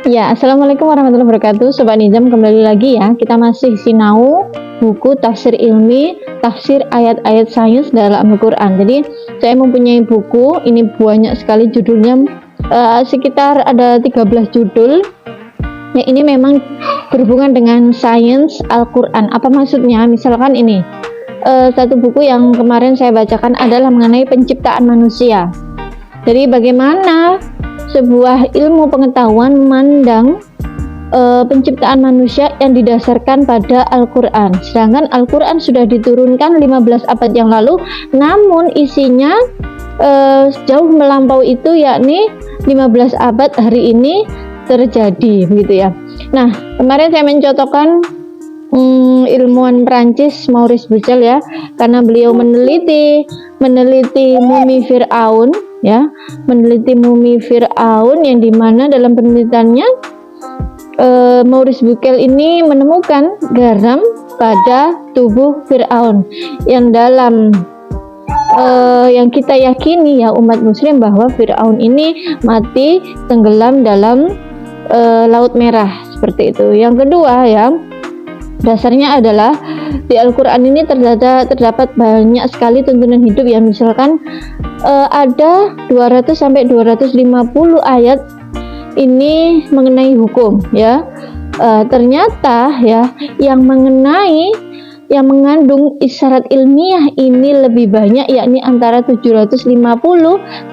Ya, Assalamualaikum warahmatullahi wabarakatuh. Sobat Nizam, kembali lagi ya. Kita masih sinau buku tafsir ilmi, tafsir ayat-ayat sains dalam Al-Quran. Jadi, saya mempunyai buku, ini banyak sekali judulnya, sekitar ada 13 judul. Ya, ini memang berhubungan dengan sains Al-Quran. Apa maksudnya? Misalkan ini, satu buku yang kemarin saya bacakan adalah mengenai penciptaan manusia. Jadi, bagaimana sebuah ilmu pengetahuan memandang penciptaan manusia yang didasarkan pada Al-Quran. Sedangkan Al-Quran sudah diturunkan 15 abad yang lalu, namun isinya jauh melampaui itu, yakni 15 abad hari ini terjadi, begitu ya. Nah, kemarin saya mencontohkan ilmuwan Perancis Maurice Bucaille ya, karena beliau meneliti mumi Fir'aun ya, meneliti mumi Fir'aun yang dimana dalam penelitiannya Maurice Bucaille ini menemukan garam pada tubuh Fir'aun yang dalam yang kita yakini ya umat muslim bahwa Fir'aun ini mati tenggelam dalam Laut Merah, seperti itu. Yang kedua ya, dasarnya adalah di Al-Quran ini terdapat banyak sekali tuntunan hidup ya. Misalkan ada 200 sampai 250 ayat ini mengenai hukum ya. Ternyata ya yang mengandung isyarat ilmiah ini lebih banyak, yakni antara 750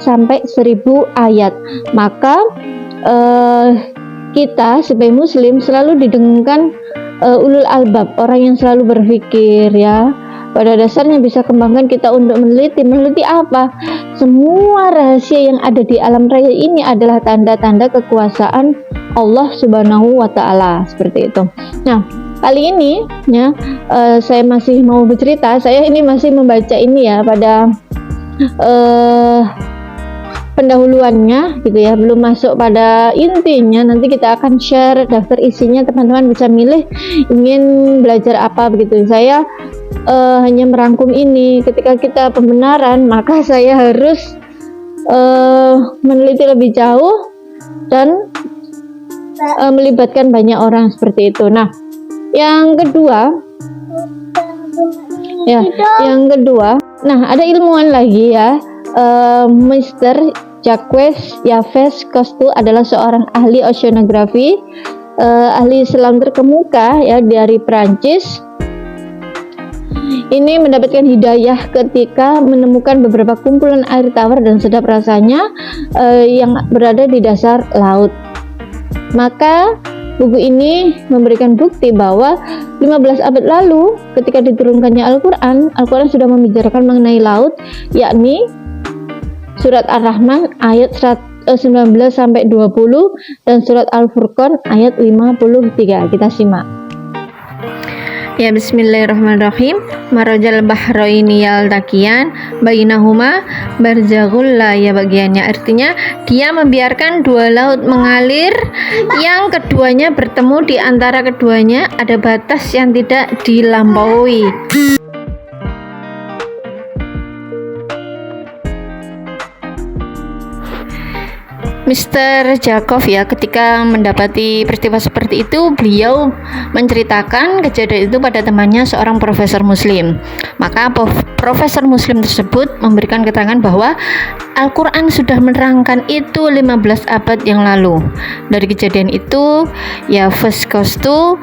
sampai 1000 ayat. Maka kita sebagai muslim selalu didengungkan ulul albab, orang yang selalu berpikir ya. Pada dasarnya bisa kembangkan kita untuk meneliti apa? Semua rahasia yang ada di alam raya ini adalah tanda-tanda kekuasaan Allah Subhanahu wa Ta'ala, seperti itu. Nah, kali ini ya saya masih mau bercerita. Saya ini masih membaca ini ya pada pendahuluannya gitu ya, belum masuk pada intinya. Nanti kita akan share daftar isinya, teman-teman bisa milih ingin belajar apa begitu. Saya hanya merangkum ini. Ketika kita pembenaran, maka saya harus meneliti lebih jauh dan melibatkan banyak orang, seperti itu. Nah, yang kedua, nah ada ilmuwan lagi ya, Mr. Jacques Yves Cousteau adalah seorang ahli oceanografi, ahli selam terkemuka ya dari Prancis. Ini mendapatkan hidayah ketika menemukan beberapa kumpulan air tawar dan sedap rasanya yang berada di dasar laut. Maka buku ini memberikan bukti bahwa 15 abad lalu ketika diturunkannya Al-Quran sudah membicarakan mengenai laut, yakni surat Ar-Rahman ayat 19 sampai 20 dan surat Al-Furqan ayat 53. Kita simak. Ya, bismillahirrahmanirrahim. Marajal bahraini yaltaqiyan bainahuma barzakhul la ya bagiannya. Artinya dia membiarkan dua laut mengalir, yang keduanya bertemu, di antara keduanya ada batas yang tidak dilampaui. Mr. Jacob ya, ketika mendapati peristiwa seperti itu, beliau menceritakan kejadian itu pada temannya, seorang profesor muslim. Maka profesor muslim tersebut memberikan keterangan bahwa Al-Quran sudah menerangkan itu 15 abad yang lalu. Dari kejadian itu ya Yves Cousteau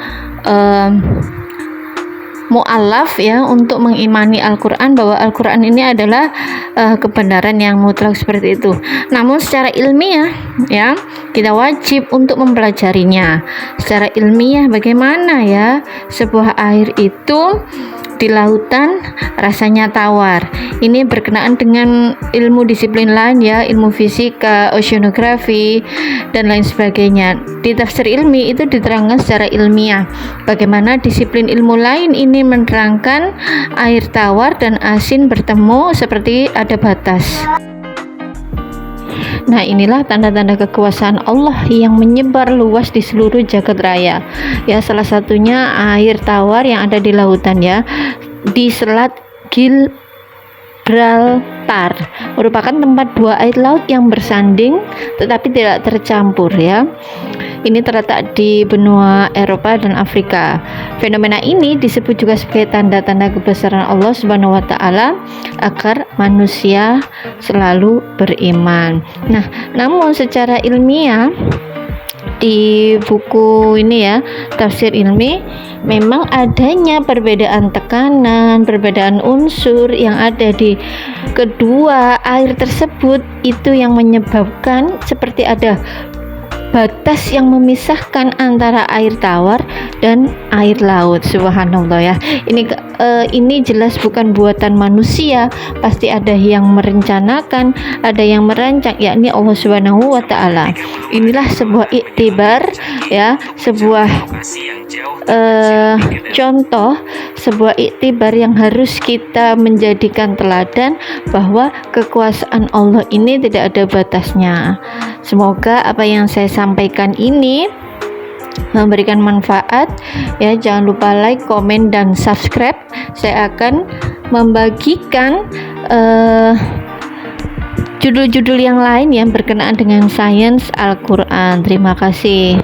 mu'alaf ya untuk mengimani Al-Quran, bahwa Al-Quran ini adalah kebenaran yang mutlak, seperti itu. Namun secara ilmiah ya kita wajib untuk mempelajarinya secara ilmiah. Bagaimana ya sebuah air itu di lautan rasanya tawar. Ini berkenaan dengan ilmu disiplin lain ya, ilmu fisika, oceanografi dan lain sebagainya. Di tafsir ilmi itu diterangkan secara ilmiah bagaimana disiplin ilmu lain ini menerangkan air tawar dan asin bertemu seperti ada batas. Nah, inilah tanda-tanda kekuasaan Allah yang menyebar luas di seluruh jagat raya. Ya, salah satunya air tawar yang ada di lautan ya, di Selat Gibraltar, merupakan tempat dua air laut yang bersanding tetapi tidak tercampur ya. ini terletak di benua Eropa dan Afrika. Fenomena ini disebut juga sebagai tanda-tanda kebesaran Allah Subhanahu wa taala agar manusia selalu beriman. Nah, namun secara ilmiah di buku ini ya, tafsir ilmi, memang adanya perbedaan tekanan, perbedaan unsur yang ada di kedua air tersebut, itu yang menyebabkan seperti ada batas yang memisahkan antara air tawar dan air laut. Subhanallah ya. Ini jelas bukan buatan manusia, pasti ada yang merencanakan, ada yang merancang, yakni Allah Subhanahu wa taala. Inilah sebuah iktibar ya, sebuah contoh, sebuah iktibar yang harus kita menjadikan teladan bahwa kekuasaan Allah ini tidak ada batasnya. Semoga apa yang saya sampaikan ini memberikan manfaat ya. Jangan lupa like, komen, dan subscribe. Saya akan membagikan judul-judul yang lain yang berkenaan dengan sains Al-Quran. Terima kasih.